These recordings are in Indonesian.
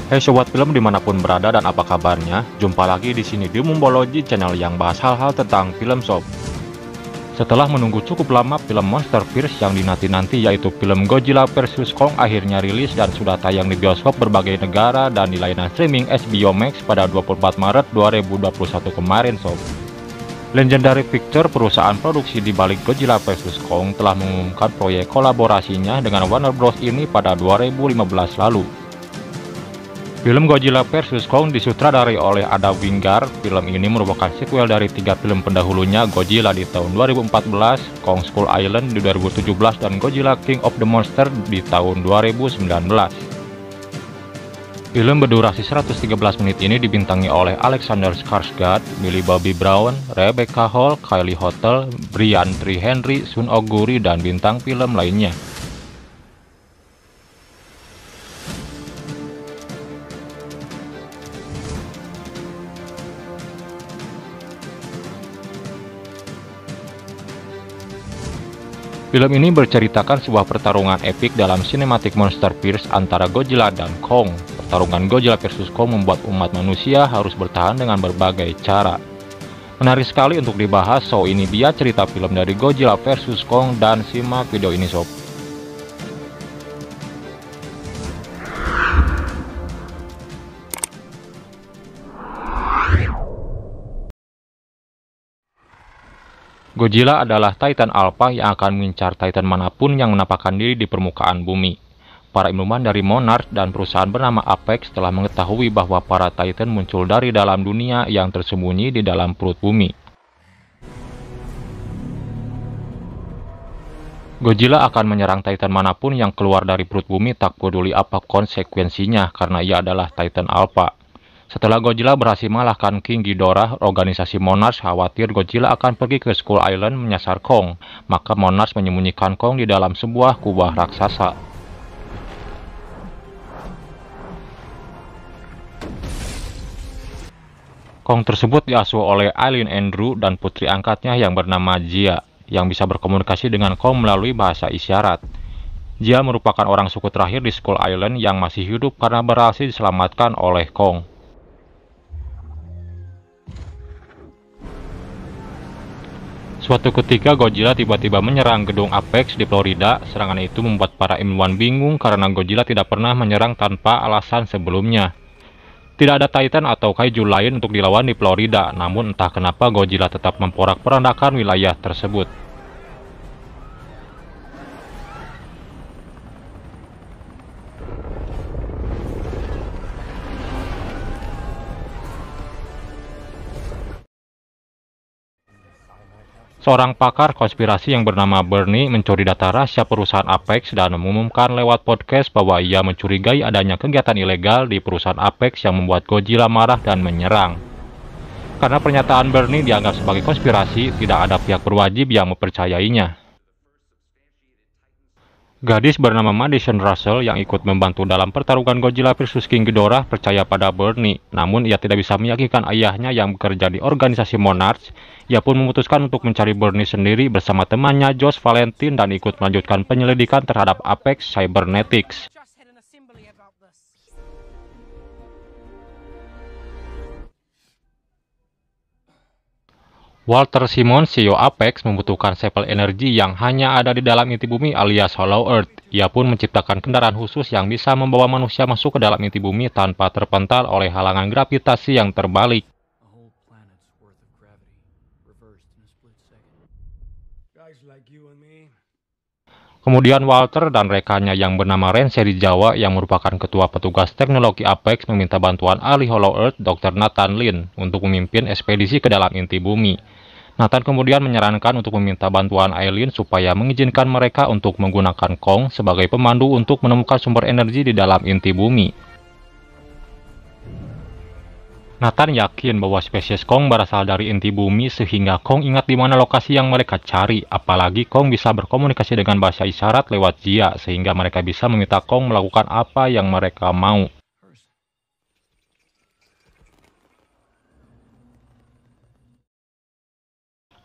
Hai sobat film dimanapun berada dan apa kabarnya? Jumpa lagi di sini di Mumbology Channel yang bahas hal-hal tentang film sob. Setelah menunggu cukup lama, film Monsterverse yang dinanti-nanti yaitu film Godzilla vs Kong akhirnya rilis dan sudah tayang di bioskop berbagai negara dan di layanan streaming HBO Max pada 24 Maret 2021 kemarin sob. Legendary Pictures, perusahaan produksi di balik Godzilla vs Kong, telah mengumumkan proyek kolaborasinya dengan Warner Bros ini pada 2015 lalu. Film Godzilla vs Kong disutradarai oleh Adam Wingard. Film ini merupakan sequel dari 3 film pendahulunya, Godzilla di tahun 2014, Kong Skull Island di 2017, dan Godzilla King of the Monsters di tahun 2019. Film berdurasi 113 menit ini dibintangi oleh Alexander Skarsgård, Millie Bobby Brown, Rebecca Hall, Kylie Hotel, Brian Tyree Henry, Sun Oguri, dan bintang film lainnya. Film ini berceritakan sebuah pertarungan epik dalam sinematik Monsterverse antara Godzilla dan Kong. Pertarungan Godzilla vs Kong membuat umat manusia harus bertahan dengan berbagai cara. Menarik sekali untuk dibahas, so ini dia cerita film dari Godzilla vs Kong dan simak video ini sob. Godzilla adalah Titan Alpha yang akan mengincar Titan manapun yang menampakkan diri di permukaan bumi. Para ilmuwan dari Monarch dan perusahaan bernama Apex telah mengetahui bahwa para Titan muncul dari dalam dunia yang tersembunyi di dalam perut bumi. Godzilla akan menyerang Titan manapun yang keluar dari perut bumi, tak peduli apa konsekuensinya, karena ia adalah Titan Alpha. Setelah Godzilla berhasil mengalahkan King Ghidorah, organisasi Monarch khawatir Godzilla akan pergi ke Skull Island menyasar Kong. Maka Monarch menyembunyikan Kong di dalam sebuah kubah raksasa. Kong tersebut diasuh oleh Eileen Andrew dan putri angkatnya yang bernama Jia, yang bisa berkomunikasi dengan Kong melalui bahasa isyarat. Jia merupakan orang suku terakhir di Skull Island yang masih hidup karena berhasil diselamatkan oleh Kong. Suatu ketika Godzilla tiba-tiba menyerang gedung Apex di Florida. Serangan itu membuat para ilmuwan bingung karena Godzilla tidak pernah menyerang tanpa alasan sebelumnya. Tidak ada Titan atau kaiju lain untuk dilawan di Florida, namun entah kenapa Godzilla tetap memporak-porandakan wilayah tersebut. Seorang pakar konspirasi yang bernama Bernie mencuri data rahasia perusahaan Apex dan mengumumkan lewat podcast bahwa ia mencurigai adanya kegiatan ilegal di perusahaan Apex yang membuat Godzilla marah dan menyerang. Karena pernyataan Bernie dianggap sebagai konspirasi, tidak ada pihak berwajib yang mempercayainya. Gadis bernama Madison Russell yang ikut membantu dalam pertarungan Godzilla vs King Ghidorah percaya pada Bernie, namun ia tidak bisa meyakinkan ayahnya yang bekerja di organisasi Monarch. Ia pun memutuskan untuk mencari Bernie sendiri bersama temannya Josh Valentine dan ikut melanjutkan penyelidikan terhadap Apex Cybernetics. Walter Simmons, CEO Apex, membutuhkan sampel energi yang hanya ada di dalam inti bumi alias Hollow Earth. Ia pun menciptakan kendaraan khusus yang bisa membawa manusia masuk ke dalam inti bumi tanpa terpental oleh halangan gravitasi yang terbalik. Kemudian Walter dan rekannya yang bernama Ren Seri-Jawa yang merupakan ketua petugas teknologi Apex meminta bantuan ahli Hollow Earth Dr. Nathan Lin untuk memimpin ekspedisi ke dalam inti bumi. Nathan kemudian menyarankan untuk meminta bantuan Eileen supaya mengizinkan mereka untuk menggunakan Kong sebagai pemandu untuk menemukan sumber energi di dalam inti bumi. Nathan yakin bahwa spesies Kong berasal dari inti bumi sehingga Kong ingat di mana lokasi yang mereka cari. Apalagi Kong bisa berkomunikasi dengan bahasa isyarat lewat Jia sehingga mereka bisa meminta Kong melakukan apa yang mereka mau.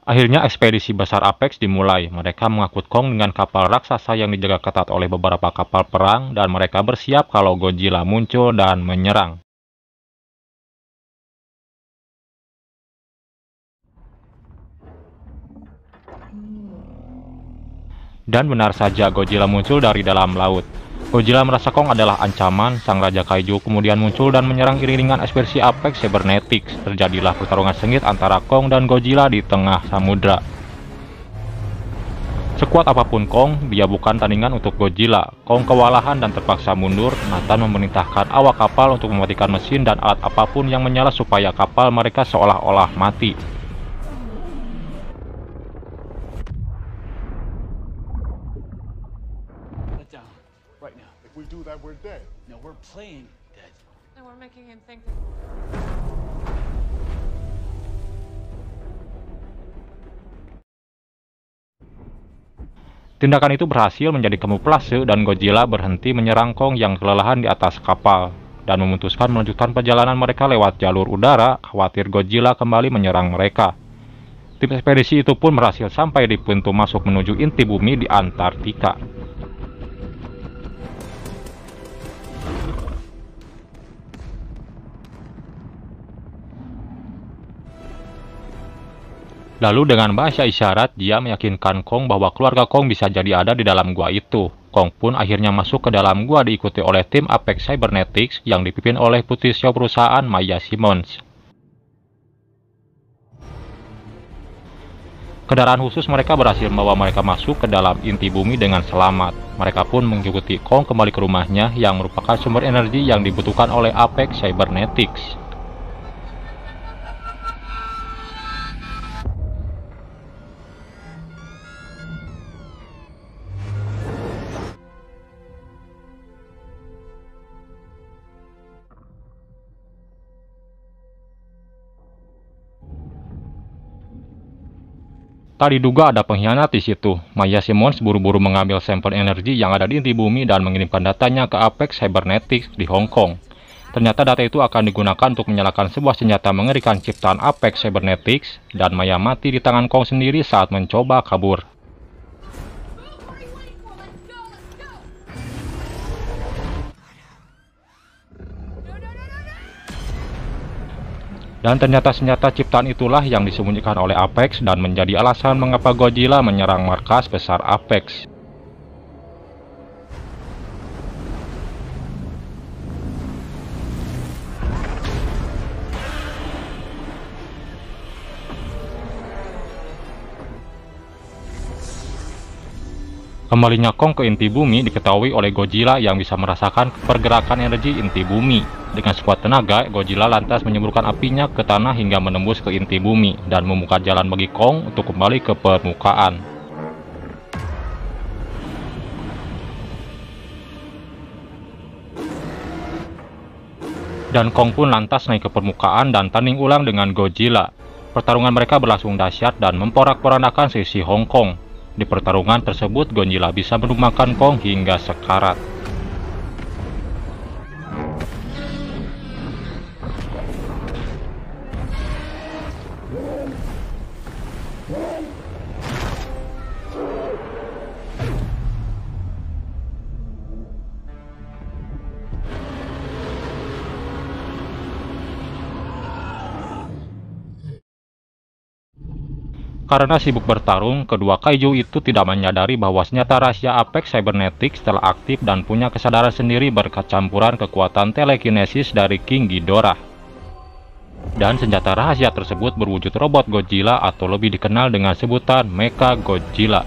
Akhirnya ekspedisi besar Apex dimulai. Mereka mengangkut Kong dengan kapal raksasa yang dijaga ketat oleh beberapa kapal perang, dan mereka bersiap kalau Godzilla muncul dan menyerang. Dan benar saja, Godzilla muncul dari dalam laut. Godzilla merasa Kong adalah ancaman. Sang Raja Kaiju kemudian muncul dan menyerang iring-iringan ekspedisi Apex Cybernetics. Terjadilah pertarungan sengit antara Kong dan Godzilla di tengah samudra. Sekuat apapun Kong, dia bukan tandingan untuk Godzilla. Kong kewalahan dan terpaksa mundur. Nathan memerintahkan awak kapal untuk mematikan mesin dan alat apapun yang menyala supaya kapal mereka seolah-olah mati. Right now. If we do that, we're dead. No, we're playing dead. And we're making him think. Tindakan itu berhasil menjadi kamuflase dan Godzilla berhenti menyerang Kong yang kelelahan di atas kapal dan memutuskan melanjutkan perjalanan mereka lewat jalur udara, khawatir Godzilla kembali menyerang mereka. Tim ekspedisi itu pun berhasil sampai di pintu masuk menuju inti bumi di Antartika. Lalu dengan bahasa isyarat, dia meyakinkan Kong bahwa keluarga Kong bisa jadi ada di dalam gua itu. Kong pun akhirnya masuk ke dalam gua diikuti oleh tim Apex Cybernetics yang dipimpin oleh putri CEO perusahaan Maya Simmons. Kendaraan khusus mereka berhasil membawa mereka masuk ke dalam inti bumi dengan selamat. Mereka pun mengikuti Kong kembali ke rumahnya yang merupakan sumber energi yang dibutuhkan oleh Apex Cybernetics. Tak diduga ada pengkhianat di situ. Maya Simmons buru-buru mengambil sampel energi yang ada di inti bumi dan mengirimkan datanya ke Apex Cybernetics di Hong Kong. Ternyata data itu akan digunakan untuk menyalakan sebuah senjata mengerikan ciptaan Apex Cybernetics, dan Maya mati di tangan Kong sendiri saat mencoba kabur. Dan ternyata senjata ciptaan itulah yang disembunyikan oleh Apex dan menjadi alasan mengapa Godzilla menyerang markas besar Apex. Kembalinya Kong ke inti bumi diketahui oleh Godzilla yang bisa merasakan pergerakan energi inti bumi. Dengan sekuat tenaga, Godzilla lantas menyemburkan apinya ke tanah hingga menembus ke inti bumi dan membuka jalan bagi Kong untuk kembali ke permukaan. Dan Kong pun lantas naik ke permukaan dan tanding ulang dengan Godzilla. Pertarungan mereka berlangsung dahsyat dan memporak-porandakan sisi Hong Kong. Di pertarungan tersebut, Godzilla bisa menumbangkan Kong hingga sekarat. Karena sibuk bertarung, kedua kaiju itu tidak menyadari bahwa senjata rahasia Apex Cybernetics telah aktif dan punya kesadaran sendiri berkat campuran kekuatan telekinesis dari King Ghidorah. Dan senjata rahasia tersebut berwujud robot Godzilla atau lebih dikenal dengan sebutan Mecha Godzilla.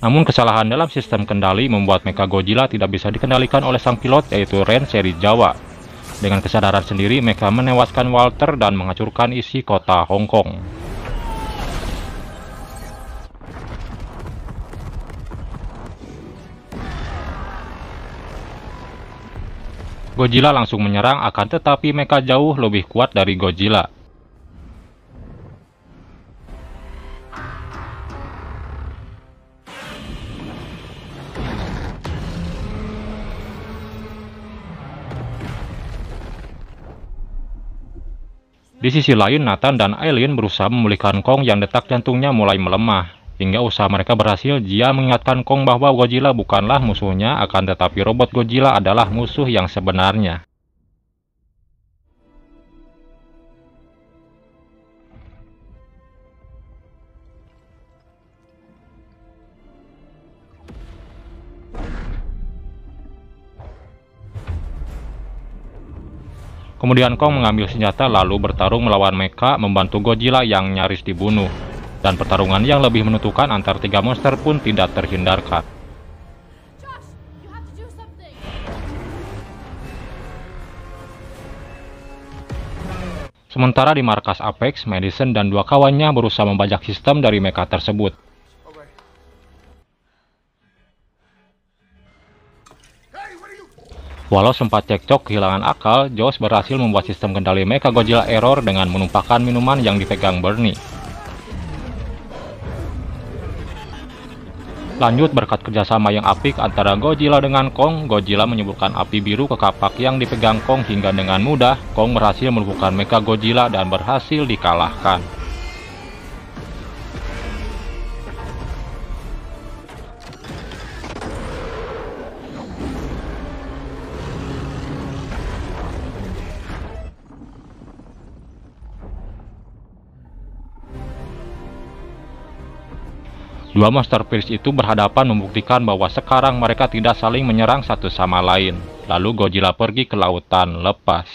Namun kesalahan dalam sistem kendali membuat Mecha Godzilla tidak bisa dikendalikan oleh sang pilot yaitu Ren Serizawa. Dengan kesadaran sendiri, Mecha menewaskan Walter dan menghancurkan isi kota Hong Kong. Godzilla langsung menyerang, akan tetapi Mecha jauh lebih kuat dari Godzilla. Di sisi lain, Nathan dan Eileen berusaha memulihkan Kong yang detak jantungnya mulai melemah. Hingga usaha mereka berhasil, Jia mengingatkan Kong bahwa Godzilla bukanlah musuhnya, akan tetapi robot Godzilla adalah musuh yang sebenarnya. Kemudian Kong mengambil senjata lalu bertarung melawan mecha membantu Godzilla yang nyaris dibunuh. Dan pertarungan yang lebih menentukan antar tiga monster pun tidak terhindarkan. Sementara di markas Apex, Madison dan dua kawannya berusaha membajak sistem dari mecha tersebut. Walau sempat cekcok kehilangan akal, Josh berhasil membuat sistem kendali Mecha Godzilla error dengan menumpahkan minuman yang dipegang Bernie. Lanjut, berkat kerjasama yang apik antara Godzilla dengan Kong, Godzilla menyemburkan api biru ke kapak yang dipegang Kong hingga dengan mudah Kong berhasil melumpuhkan Mecha Godzilla dan berhasil dikalahkan. Dua monster Pierce itu berhadapan membuktikan bahwa sekarang mereka tidak saling menyerang satu sama lain. Lalu Godzilla pergi ke lautan lepas.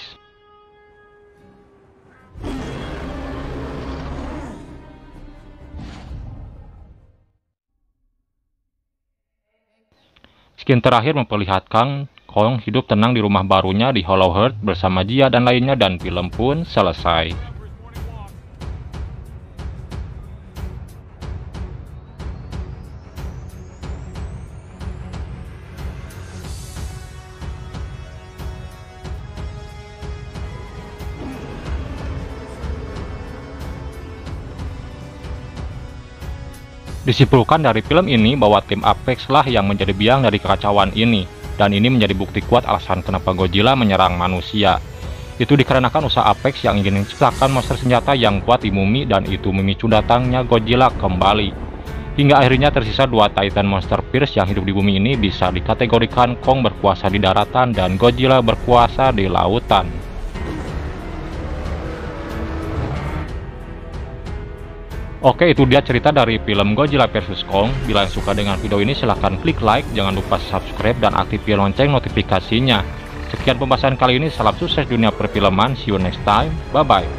Skin terakhir memperlihatkan Kong hidup tenang di rumah barunya di Hollow Earth bersama Jia dan lainnya, dan film pun selesai. Disimpulkan dari film ini bahwa tim Apex lah yang menjadi biang dari kekacauan ini, dan ini menjadi bukti kuat alasan kenapa Godzilla menyerang manusia. Itu dikarenakan usaha Apex yang ingin menciptakan monster senjata yang kuat di bumi, dan itu memicu datangnya Godzilla kembali. Hingga akhirnya tersisa dua Titan monster Pierce yang hidup di bumi ini bisa dikategorikan Kong berkuasa di daratan dan Godzilla berkuasa di lautan. Oke, itu dia cerita dari film Godzilla vs Kong. Bila yang suka dengan video ini silahkan klik like, jangan lupa subscribe dan aktifkan lonceng notifikasinya. Sekian pembahasan kali ini, salam sukses dunia perfilman, see you next time, bye bye.